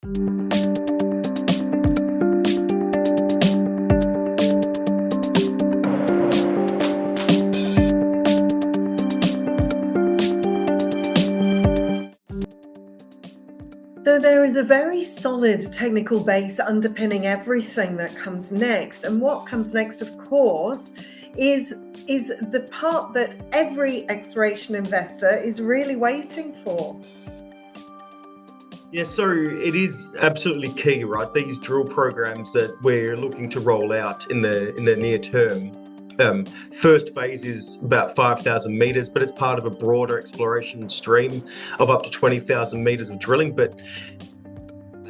So there is a very solid technical base underpinning everything that comes next. And what comes next, of course, is the part that every exploration investor is really waiting for. Yeah, so it is absolutely key, right? These drill programs that we're looking to roll out in the near term. First phase is about 5,000 meters, but it's part of a broader exploration stream of up to 20,000 meters of drilling. But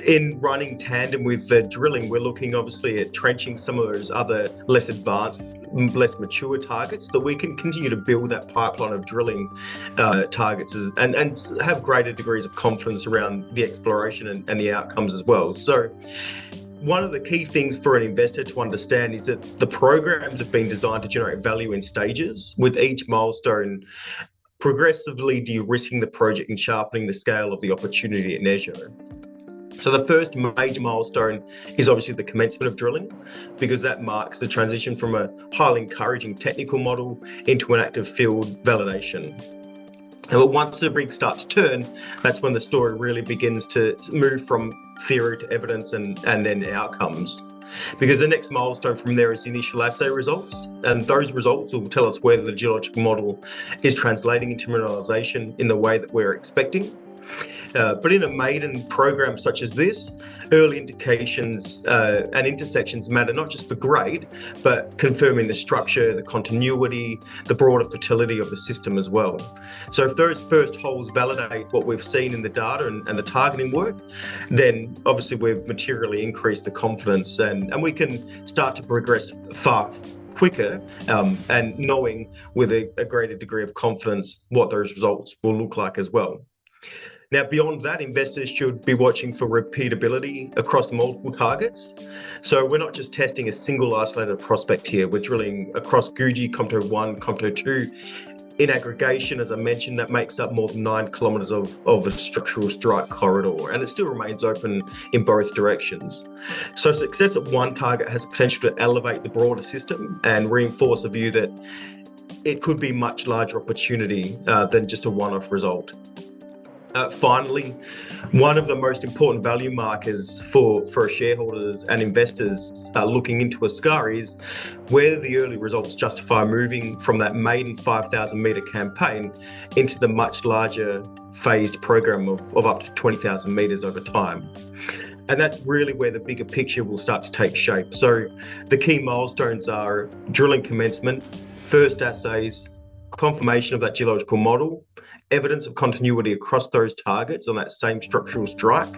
in running tandem with the drilling, we're looking obviously at trenching some of those other less advanced, less mature targets, that we can continue to build that pipeline of drilling targets and have greater degrees of confidence around the exploration and the outcomes as well. So one of the key things for an investor to understand is that the programs have been designed to generate value in stages, with each milestone progressively de-risking the project and sharpening the scale of the opportunity at Nejo. So the first major milestone is obviously the commencement of drilling, because that marks the transition from a highly encouraging technical model into an active field validation. And once the rig starts to turn, that's when the story really begins to move from theory to evidence and then outcomes. Because the next milestone from there is the initial assay results, and those results will tell us whether the geological model is translating into mineralization in the way that we're expecting. But in a maiden program such as this, early indications and intersections matter not just for grade, but confirming the structure, the continuity, the broader fertility of the system as well. So if those first holes validate what we've seen in the data and the targeting work, then obviously we've materially increased the confidence and we can start to progress far quicker and knowing with a greater degree of confidence what those results will look like as well. Now, beyond that, investors should be watching for repeatability across multiple targets. So we're not just testing a single isolated prospect here. We're drilling across Guji, Comto 1, Comto 2. In aggregation, as I mentioned, that makes up more than 9 kilometres of a structural strike corridor, and it still remains open in both directions. So success at one target has potential to elevate the broader system and reinforce a view that it could be a much larger opportunity than just a one-off result. Finally, one of the most important value markers for shareholders and investors looking into Askari is whether the early results justify moving from that maiden 5,000 metre campaign into the much larger phased program of up to 20,000 metres over time. And that's really where the bigger picture will start to take shape. So the key milestones are drilling commencement, first assays, confirmation of that geological model, evidence of continuity across those targets on that same structural strike,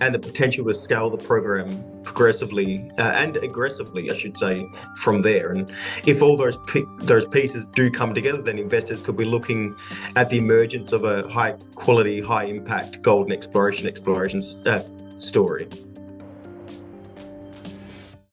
and the potential to scale the program progressively and aggressively, I should say, from there. And if all those pieces do come together, then investors could be looking at the emergence of a high quality, high impact gold and exploration story.